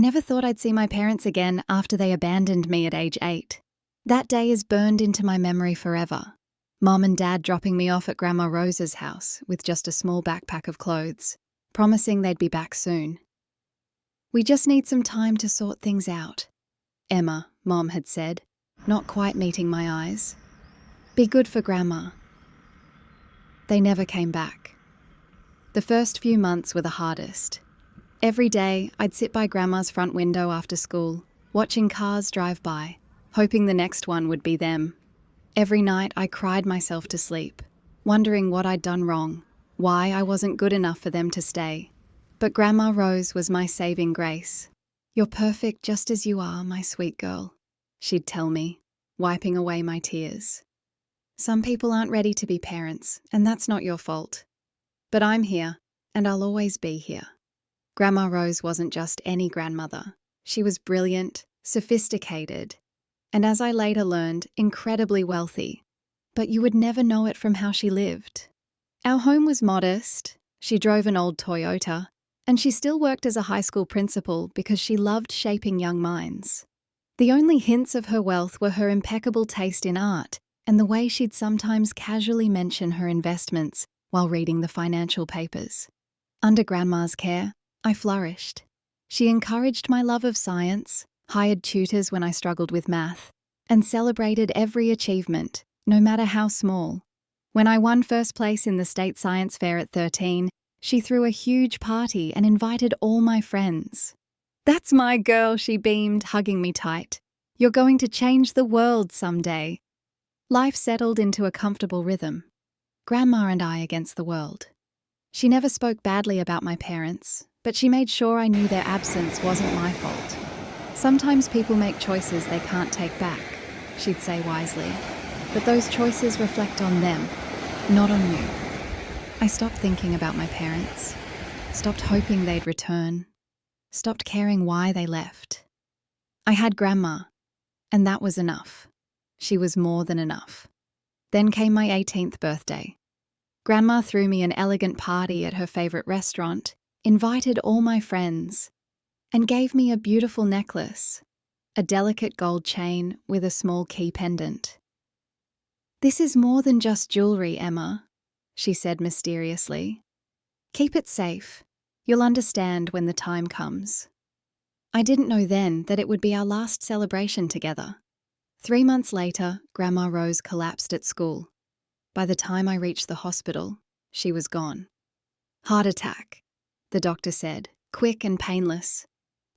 never thought I'd see my parents again after they abandoned me at age 8. That day is burned into my memory forever. Mom and Dad dropping me off at Grandma Rose's house with just a small backpack of clothes, promising they'd be back soon. "We just need some time to sort things out," Emma, Mom had said, not quite meeting my eyes. "Be good for Grandma." They never came back. The first few months were the hardest. Every day, I'd sit by Grandma's front window after school, watching cars drive by, hoping the next one would be them. Every night, I cried myself to sleep, wondering what I'd done wrong, why I wasn't good enough for them to stay. But Grandma Rose was my saving grace. "You're perfect just as you are, my sweet girl," she'd tell me, wiping away my tears. "Some people aren't ready to be parents, and that's not your fault. But I'm here, and I'll always be here." Grandma Rose wasn't just any grandmother. She was brilliant, sophisticated, and as I later learned, incredibly wealthy. But you would never know it from how she lived. Our home was modest. She drove an old Toyota, and she still worked as a high school principal because she loved shaping young minds. The only hints of her wealth were her impeccable taste in art and the way she'd sometimes casually mention her investments while reading the financial papers. Under Grandma's care, I flourished. She encouraged my love of science, hired tutors when I struggled with math, and celebrated every achievement, no matter how small. When I won first place in the state science fair at 13, she threw a huge party and invited all my friends. "That's my girl," she beamed, hugging me tight. "You're going to change the world someday." Life settled into a comfortable rhythm. Grandma and I against the world. She never spoke badly about my parents, but she made sure I knew their absence wasn't my fault. "Sometimes people make choices they can't take back," she'd say wisely, "but those choices reflect on them, not on you." I stopped thinking about my parents, stopped hoping they'd return, stopped caring why they left. I had Grandma, and that was enough. She was more than enough. Then came my 18th birthday. Grandma threw me an elegant party at her favourite restaurant, invited all my friends, and gave me a beautiful necklace, a delicate gold chain with a small key pendant. "This is more than just jewellery, Emma," she said mysteriously. "Keep it safe. You'll understand when the time comes." I didn't know then that it would be our last celebration together. 3 months later, Grandma Rose collapsed at school. By the time I reached the hospital, she was gone. "Heart attack," the doctor said, quick and painless.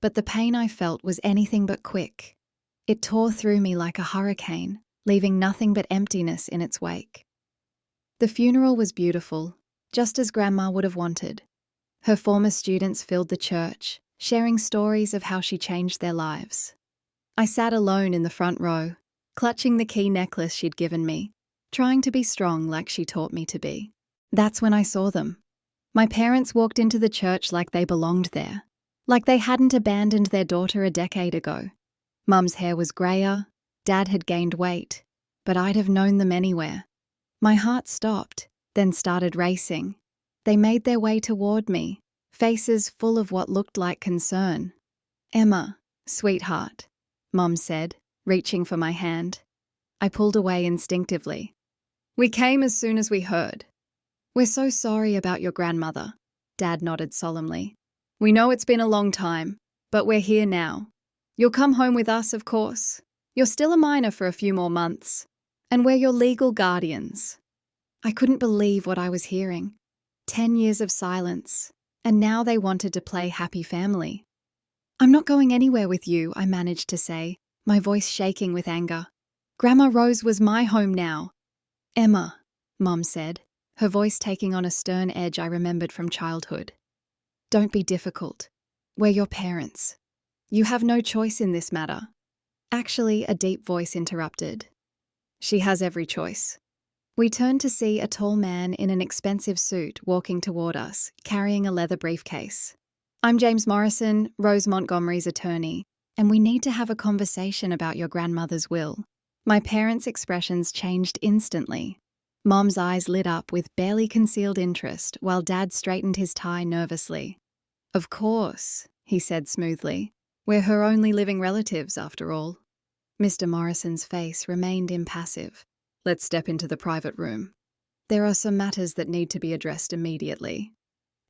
But the pain I felt was anything but quick. It tore through me like a hurricane, leaving nothing but emptiness in its wake. The funeral was beautiful, just as Grandma would have wanted. Her former students filled the church, sharing stories of how she changed their lives. I sat alone in the front row, clutching the key necklace she'd given me, trying to be strong like she taught me to be. That's when I saw them. My parents walked into the church like they belonged there, like they hadn't abandoned their daughter a decade ago. Mum's hair was greyer, Dad had gained weight, but I'd have known them anywhere. My heart stopped, then started racing. They made their way toward me, faces full of what looked like concern. "Emma, sweetheart," Mum said, reaching for my hand. I pulled away instinctively. "We came as soon as we heard." "We're so sorry about your grandmother," Dad nodded solemnly. "We know it's been a long time, but we're here now. You'll come home with us, of course. You're still a minor for a few more months, and we're your legal guardians." I couldn't believe what I was hearing. 10 years of silence, and now they wanted to play happy family. "I'm not going anywhere with you," I managed to say, my voice shaking with anger. "Grandma Rose was my home now." "Emma," Mum said, her voice taking on a stern edge I remembered from childhood. "Don't be difficult. We're your parents. You have no choice in this matter." Actually, a deep voice interrupted. "She has every choice." We turned to see a tall man in an expensive suit walking toward us, carrying a leather briefcase. "I'm James Morrison, Rose Montgomery's attorney, and we need to have a conversation about your grandmother's will." My parents' expressions changed instantly. Mom's eyes lit up with barely concealed interest, while Dad straightened his tie nervously. "Of course," he said smoothly. We're her only living relatives, after all. Mr. Morrison's face remained impassive. Let's step into the private room. There are some matters that need to be addressed immediately.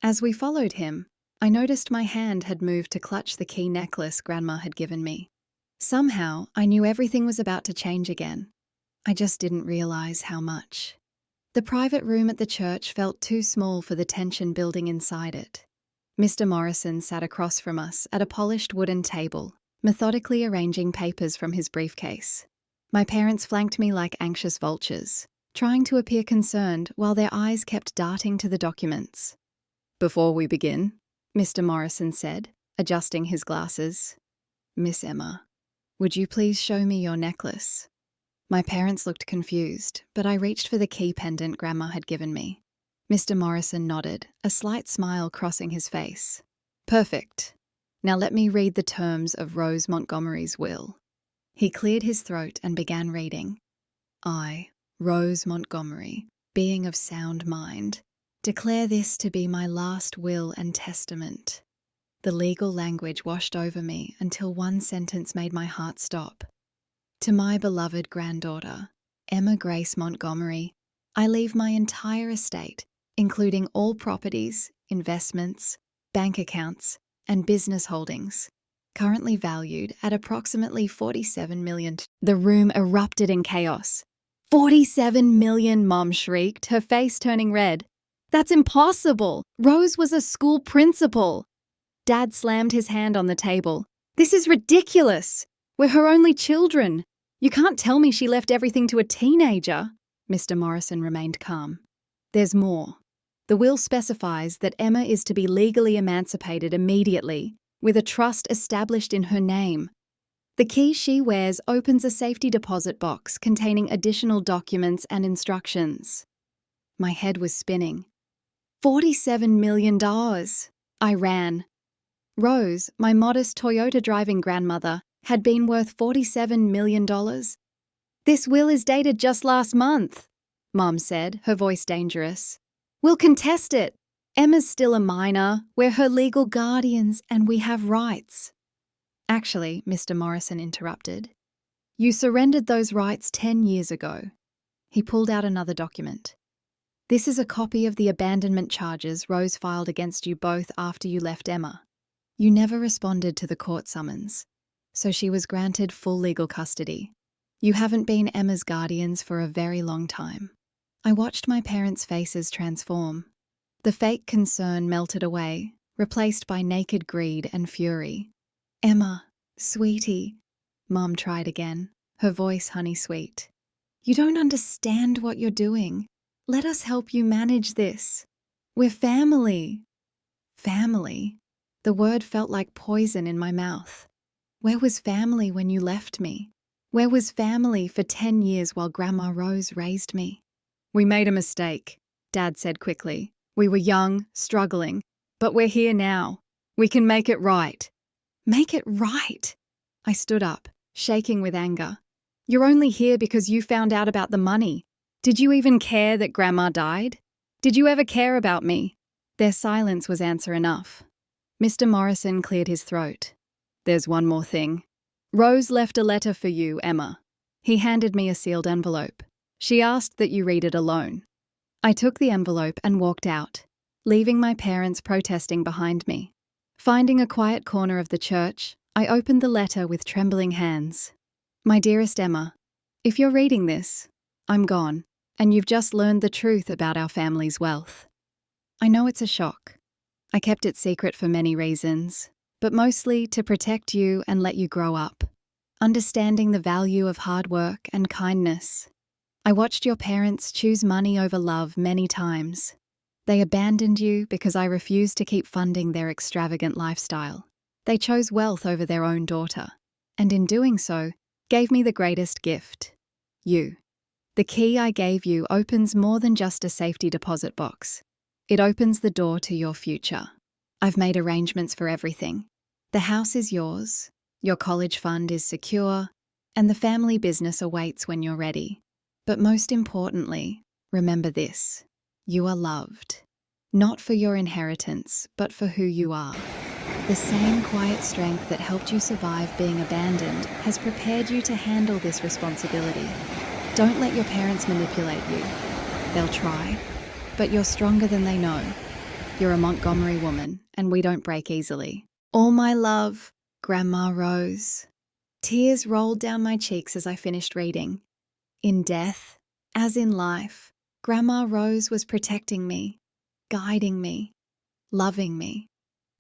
As we followed him, I noticed my hand had moved to clutch the key necklace Grandma had given me. Somehow, I knew everything was about to change again. I just didn't realize how much. The private room at the church felt too small for the tension building inside it. Mr. Morrison sat across from us at a polished wooden table, methodically arranging papers from his briefcase. My parents flanked me like anxious vultures, trying to appear concerned while their eyes kept darting to the documents. Before we begin, Mr. Morrison said, adjusting his glasses, Miss Emma, would you please show me your necklace? My parents looked confused, but I reached for the key pendant Grandma had given me. Mr. Morrison nodded, a slight smile crossing his face. Perfect. Now let me read the terms of Rose Montgomery's will. He cleared his throat and began reading. I, Rose Montgomery, being of sound mind, declare this to be my last will and testament. The legal language washed over me until one sentence made my heart stop. To my beloved granddaughter, Emma Grace Montgomery, I leave my entire estate, including all properties, investments, bank accounts, and business holdings, currently valued at approximately $47 million. The room erupted in chaos. 47 million, Mom shrieked, her face turning red. That's impossible! Rose was a school principal! Dad slammed his hand on the table. This is ridiculous! We're her only children! You can't tell me she left everything to a teenager. Mr. Morrison remained calm. There's more. The will specifies that Emma is to be legally emancipated immediately, with a trust established in her name. The key she wears opens a safety deposit box containing additional documents and instructions. My head was spinning. $47 million. I ran. Rose, my modest Toyota-driving grandmother, had been worth $47 million. This will is dated just last month, Mom said, her voice dangerous. We'll contest it. Emma's still a minor, we're her legal guardians, and we have rights. Actually, Mr. Morrison interrupted. You surrendered those rights 10 years ago. He pulled out another document. This is a copy of the abandonment charges Rose filed against you both after you left Emma. You never responded to the court summons, so she was granted full legal custody. You haven't been Emma's guardians for a very long time. I watched my parents' faces transform. The fake concern melted away, replaced by naked greed and fury. Emma, sweetie, Mom tried again, her voice honey-sweet. You don't understand what you're doing. Let us help you manage this. We're family. Family? The word felt like poison in my mouth. Where was family when you left me? Where was family for 10 years while Grandma Rose raised me? We made a mistake, Dad said quickly. We were young, struggling, but we're here now. We can make it right. Make it right? I stood up, shaking with anger. You're only here because you found out about the money. Did you even care that Grandma died? Did you ever care about me? Their silence was answer enough. Mr. Morrison cleared his throat. There's one more thing. Rose left a letter for you, Emma. He handed me a sealed envelope. She asked that you read it alone. I took the envelope and walked out, leaving my parents protesting behind me. Finding a quiet corner of the church, I opened the letter with trembling hands. My dearest Emma, if you're reading this, I'm gone, and you've just learned the truth about our family's wealth. I know it's a shock. I kept it secret for many reasons, but mostly to protect you and let you grow up, understanding the value of hard work and kindness. I watched your parents choose money over love many times. They abandoned you because I refused to keep funding their extravagant lifestyle. They chose wealth over their own daughter, and in doing so, gave me the greatest gift, you. The key I gave you opens more than just a safety deposit box. It opens the door to your future. I've made arrangements for everything. The house is yours, your college fund is secure, and the family business awaits when you're ready. But most importantly, remember this. You are loved. Not for your inheritance, but for who you are. The same quiet strength that helped you survive being abandoned has prepared you to handle this responsibility. Don't let your parents manipulate you. They'll try, but you're stronger than they know. You're a Montgomery woman, and we don't break easily. All my love, Grandma Rose. Tears rolled down my cheeks as I finished reading. In death, as in life, Grandma Rose was protecting me, guiding me, loving me.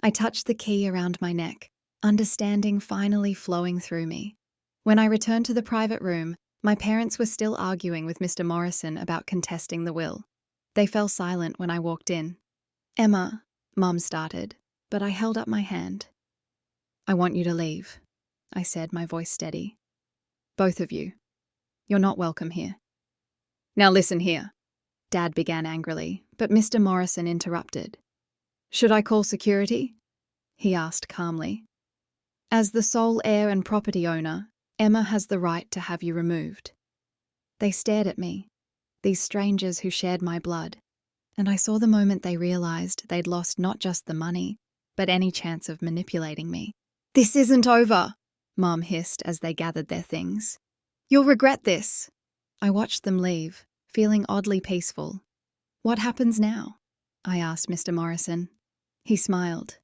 I touched the key around my neck, understanding finally flowing through me. When I returned to the private room, my parents were still arguing with Mr. Morrison about contesting the will. They fell silent when I walked in. "Emma," Mum started, but I held up my hand. "I want you to leave," I said, my voice steady. "Both of you. You're not welcome here." "Now listen here," Dad began angrily, but Mr. Morrison interrupted. "Should I call security?" he asked calmly. "As the sole heir and property owner, Emma has the right to have you removed." They stared at me, these strangers who shared my blood, and I saw the moment they realized they'd lost not just the money, but any chance of manipulating me. "This isn't over," Mum hissed as they gathered their things. "You'll regret this." I watched them leave, feeling oddly peaceful. "What happens now?" I asked Mr. Morrison. He smiled.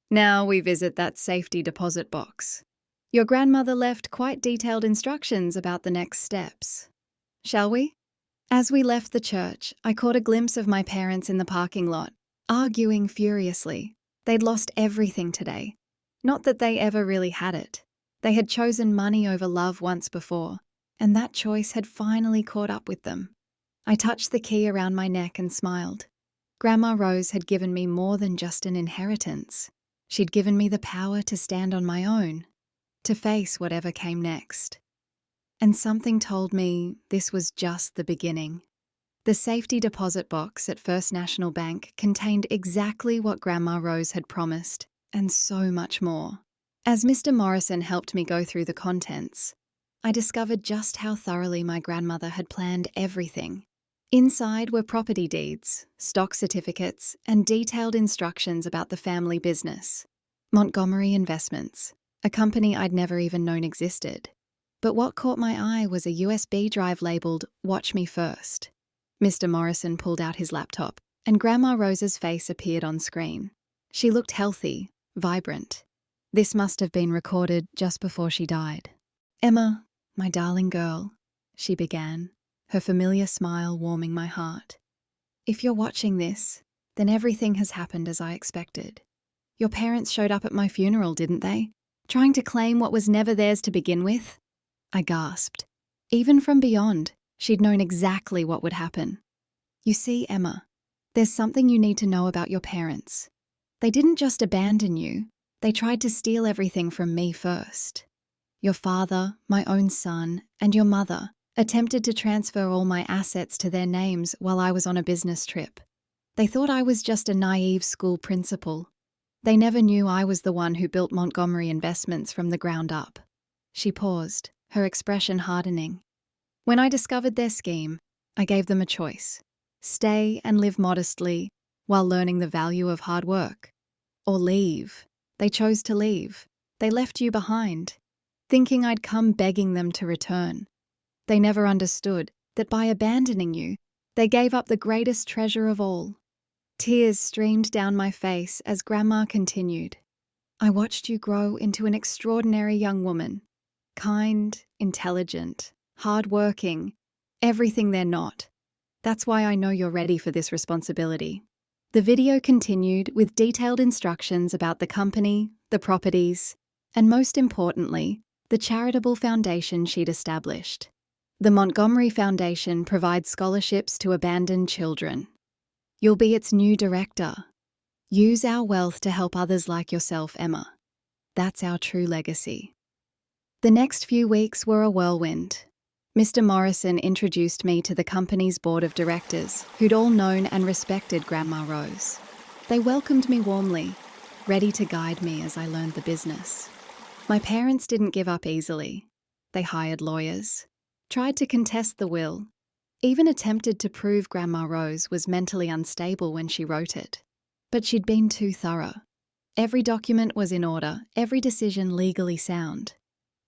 "Now we visit that safety deposit box. Your grandmother left quite detailed instructions about the next steps. Shall we?" As we left the church, I caught a glimpse of my parents in the parking lot, arguing furiously. They'd lost everything today. Not that they ever really had it. They had chosen money over love once before, and that choice had finally caught up with them. I touched the key around my neck and smiled. Grandma Rose had given me more than just an inheritance. She'd given me the power to stand on my own, to face whatever came next. And something told me this was just the beginning. The safety deposit box at First National Bank contained exactly what Grandma Rose had promised, and so much more. As Mr. Morrison helped me go through the contents, I discovered just how thoroughly my grandmother had planned everything. Inside were property deeds, stock certificates, and detailed instructions about the family business, Montgomery Investments, a company I'd never even known existed. But what caught my eye was a USB drive labelled "Watch Me First." Mr. Morrison pulled out his laptop, and Grandma Rose's face appeared on screen. She looked healthy, vibrant. This must have been recorded just before she died. "Emma, my darling girl," she began, her familiar smile warming my heart. "If you're watching this, then everything has happened as I expected. Your parents showed up at my funeral, didn't they? Trying to claim what was never theirs to begin with?" I gasped. Even from beyond, she'd known exactly what would happen. "You see, Emma, there's something you need to know about your parents. They didn't just abandon you, they tried to steal everything from me first. Your father, my own son, and your mother attempted to transfer all my assets to their names while I was on a business trip. They thought I was just a naive school principal. They never knew I was the one who built Montgomery Investments from the ground up." She paused, her expression hardening. "When I discovered their scheme, I gave them a choice. Stay and live modestly while learning the value of hard work. Or leave. They chose to leave. They left you behind, thinking I'd come begging them to return. They never understood that by abandoning you, they gave up the greatest treasure of all." Tears streamed down my face as Grandma continued. "I watched you grow into an extraordinary young woman. Kind, intelligent, hard-working, everything they're not. That's why I know you're ready for this responsibility." The video continued with detailed instructions about the company, the properties, and most importantly, the charitable foundation she'd established. The Montgomery Foundation provides scholarships to abandoned children. You'll be its new director. Use our wealth to help others like yourself, Emma. That's our true legacy. The next few weeks were a whirlwind. Mr. Morrison introduced me to the company's board of directors, who'd all known and respected Grandma Rose. They welcomed me warmly, ready to guide me as I learned the business. My parents didn't give up easily. They hired lawyers, tried to contest the will, even attempted to prove Grandma Rose was mentally unstable when she wrote it. But she'd been too thorough. Every document was in order, every decision legally sound.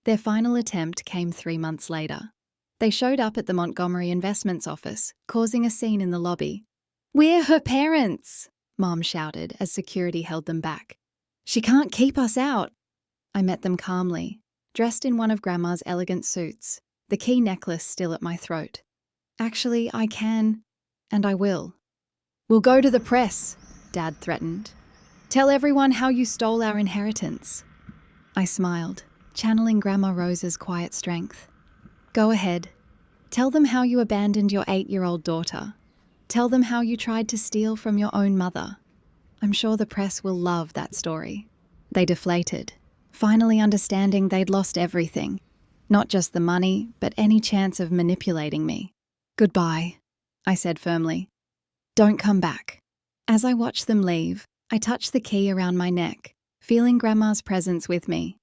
Their final attempt came 3 months later. They showed up at the Montgomery Investments office, causing a scene in the lobby. "We're her parents!" Mom shouted as security held them back. "She can't keep us out!" I met them calmly, dressed in one of Grandma's elegant suits, the key necklace still at my throat. "Actually, I can, and I will." "We'll go to the press," Dad threatened. "Tell everyone how you stole our inheritance." I smiled, channeling Grandma Rose's quiet strength. "Go ahead. Tell them how you abandoned your 8-year-old daughter. Tell them how you tried to steal from your own mother. I'm sure the press will love that story." They deflated, finally understanding they'd lost everything. Not just the money, but any chance of manipulating me. "Goodbye," I said firmly. "Don't come back." As I watched them leave, I touched the key around my neck, feeling Grandma's presence with me.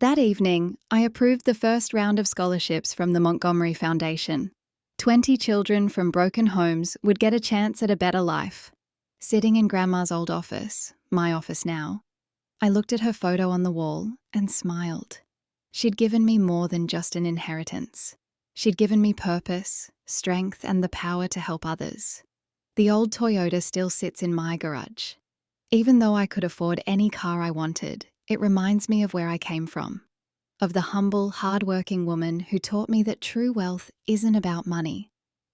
That evening, I approved the first round of scholarships from the Montgomery Foundation. 20 children from broken homes would get a chance at a better life. Sitting in Grandma's old office, my office now, I looked at her photo on the wall and smiled. She'd given me more than just an inheritance. She'd given me purpose, strength, and the power to help others. The old Toyota still sits in my garage. Even though I could afford any car I wanted, it reminds me of where I came from, of the humble, hard-working woman who taught me that true wealth isn't about money.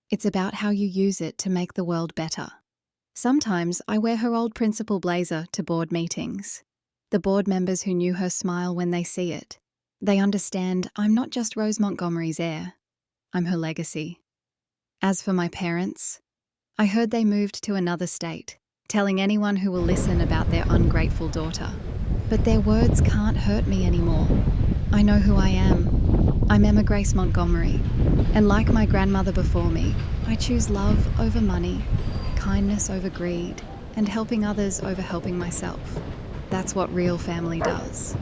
It's about how you use it to make the world better. Sometimes I wear her old principal blazer to board meetings. The board members who knew her smile when they see it. They understand I'm not just Rose Montgomery's heir. I'm her legacy. As for my parents, I heard they moved to another state, telling anyone who will listen about their ungrateful daughter. But their words can't hurt me anymore. I know who I am. I'm Emma Grace Montgomery, and like my grandmother before me, I choose love over money, kindness over greed, and helping others over helping myself. That's what real family does.